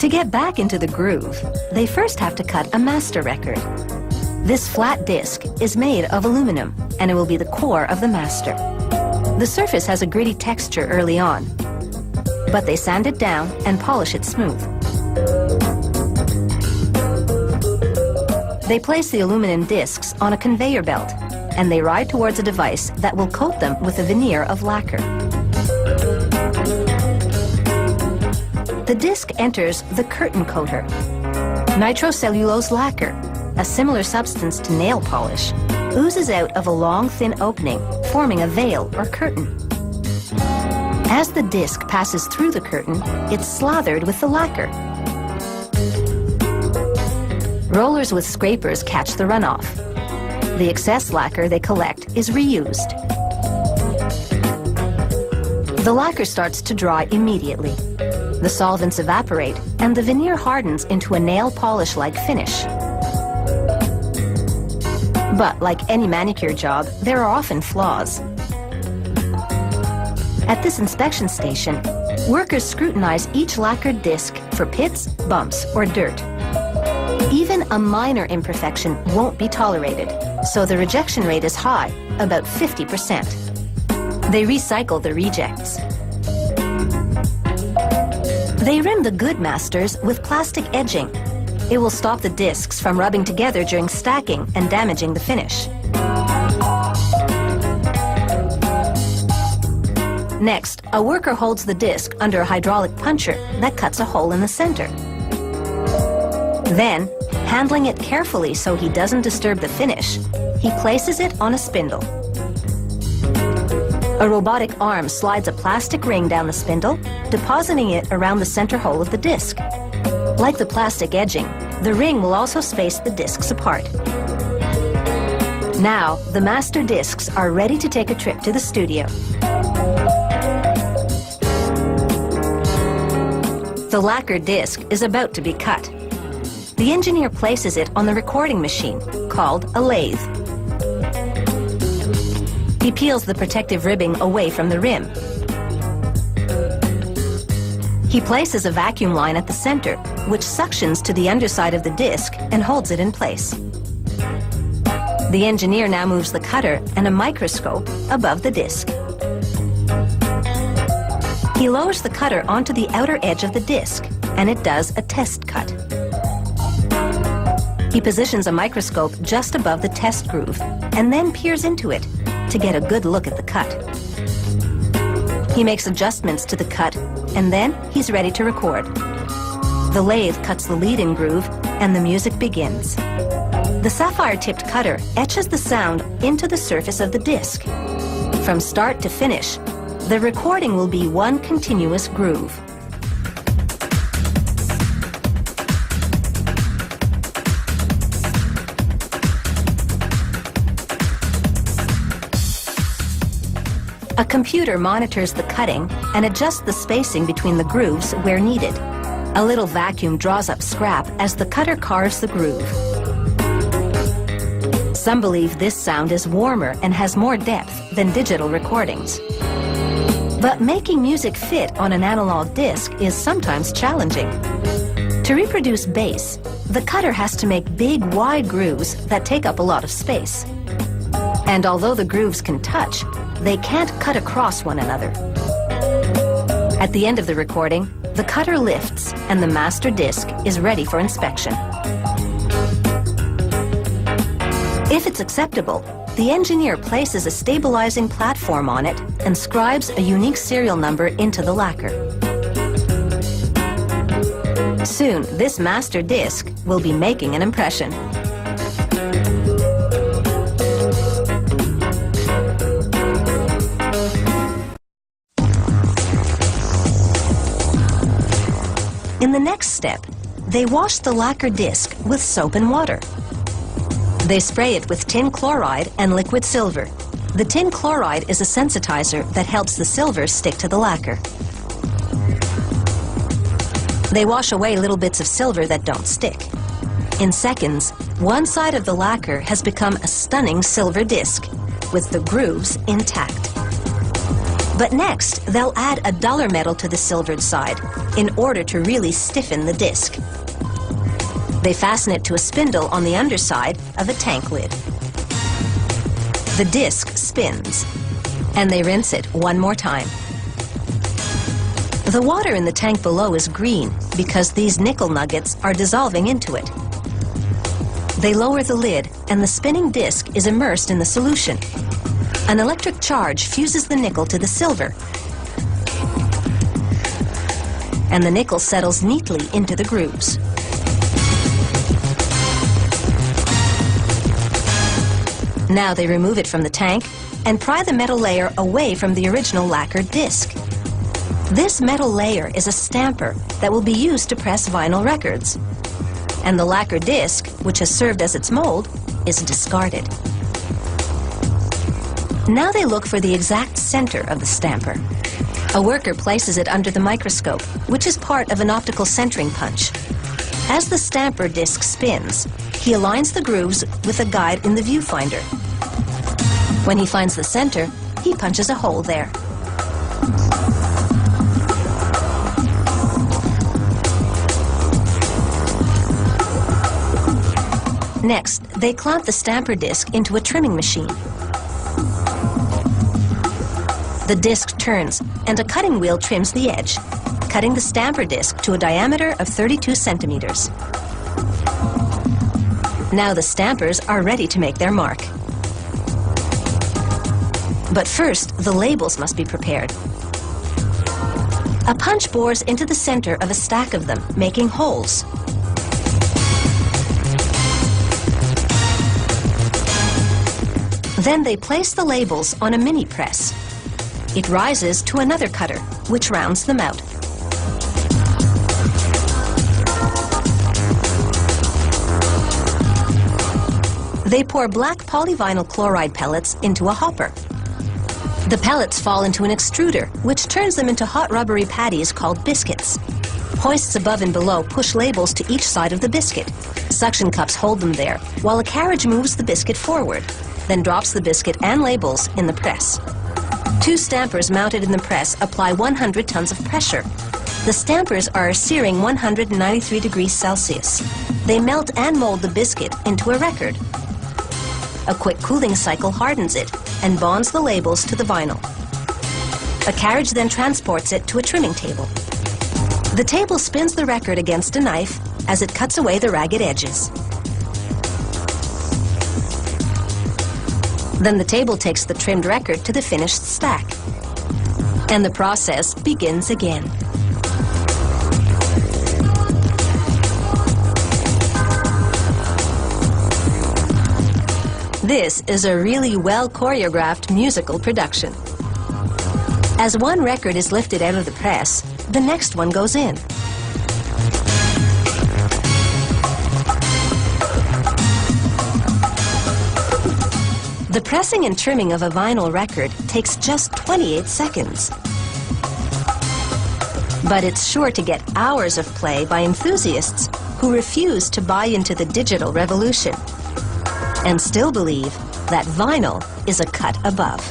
To get back into the groove, they first have to cut a master record. This flat disc is made of aluminum, and it will be the core of the master. The surface has a gritty texture early on, but they sand it down and polish it smooth. They place the aluminum discs on a conveyor belt, and they ride towards a device that will coat them with a veneer of lacquer. The disc enters the curtain coater. Nitrocellulose lacquer, a similar substance to nail polish, oozes out of a long, thin opening, forming a veil or curtain. As the disc passes through the curtain, it's slathered with the lacquer. Rollers with scrapers catch the runoff. The excess lacquer they collect is reused. The lacquer starts to dry immediately. The solvents evaporate, and the veneer hardens into a nail polish-like finish. But like any manicure job, there are often flaws. At this inspection station, workers scrutinize each lacquered disc for pits, bumps, or dirt. Even a minor imperfection won't be tolerated, so the rejection rate is high, about 50%. They recycle the rejects. They rim the good masters with plastic edging. It will stop the discs from rubbing together during stacking and damaging the finish. Next, a worker holds the disc under a hydraulic puncher that cuts a hole in the center. Then, handling it carefully so he doesn't disturb the finish, he places it on a spindle. A robotic arm slides a plastic ring down the spindle, depositing it around the center hole of the disc. Like the plastic edging, the ring will also space the discs apart. Now, the master discs are ready to take a trip to the studio. The lacquer disc is about to be cut. The engineer places it on the recording machine, called a lathe. He peels the protective ribbing away from the rim. He places a vacuum line at the center, which suctions to the underside of the disc and holds it in place. The engineer now moves the cutter and a microscope above the disc. He lowers the cutter onto the outer edge of the disc, and it does a test cut. He positions a microscope just above the test groove and then peers into it to get a good look at the cut. He makes adjustments to the cut, and then he's ready to record. The lathe cuts the lead-in groove, and the music begins. The sapphire-tipped cutter etches the sound into the surface of the disc. From start to finish, the recording will be one continuous groove. A computer monitors the cutting and adjusts the spacing between the grooves where needed. A little vacuum draws up scrap as the cutter carves the groove. Some believe this sound is warmer and has more depth than digital recordings. But making music fit on an analog disc is sometimes challenging. To reproduce bass, the cutter has to make big, wide grooves that take up a lot of space. And although the grooves can touch, they can't cut across one another. At the end of the recording, the cutter lifts and the master disc is ready for inspection. If it's acceptable, the engineer places a stabilizing platform on it and scribes a unique serial number into the lacquer. Soon, this master disc will be making an impression. In the next step, they wash the lacquer disc with soap and water. They spray it with tin chloride and liquid silver. The tin chloride is a sensitizer that helps the silver stick to the lacquer. They wash away little bits of silver that don't stick. In seconds, one side of the lacquer has become a stunning silver disc, with the grooves intact. But next, they'll add a duller metal to the silvered side in order to really stiffen the disc. They fasten it to a spindle on the underside of a tank lid. The disc spins, and they rinse it one more time. The water in the tank below is green because these nickel nuggets are dissolving into it. They lower the lid, and the spinning disc is immersed in the solution. An electric charge fuses the nickel to the silver, and the nickel settles neatly into the grooves. Now they remove it from the tank and pry the metal layer away from the original lacquered disc. This metal layer is a stamper that will be used to press vinyl records. And the lacquer disc, which has served as its mold, is discarded. Now they look for the exact center of the stamper. A worker places it under the microscope, which is part of an optical centering punch. As the stamper disc spins, he aligns the grooves with a guide in the viewfinder. When he finds the center, he punches a hole there. Next, they clamp the stamper disc into a trimming machine. The disc turns, and a cutting wheel trims the edge, cutting the stamper disc to a diameter of 32 centimeters. Now the stampers are ready to make their mark. But first, the labels must be prepared. A punch bores into the center of a stack of them, making holes. Then they place the labels on a mini press. It rises to another cutter, which rounds them out. They pour black polyvinyl chloride pellets into a hopper. The pellets fall into an extruder, which turns them into hot rubbery patties called biscuits. Hoists above and below push labels to each side of the biscuit. Suction cups hold them there, while a carriage moves the biscuit forward, then drops the biscuit and labels in the press. Two stampers mounted in the press apply 100 tons of pressure. The stampers are a searing 193 degrees Celsius. They melt and mold the biscuit into a record. A quick cooling cycle hardens it and bonds the labels to the vinyl. A carriage then transports it to a trimming table. The table spins the record against a knife as it cuts away the ragged edges. Then the table takes the trimmed record to the finished stack. And the process begins again. This is a really well-choreographed musical production. As one record is lifted out of the press, the next one goes in. The pressing and trimming of a vinyl record takes just 28 seconds. But it's sure to get hours of play by enthusiasts who refuse to buy into the digital revolution and still believe that vinyl is a cut above.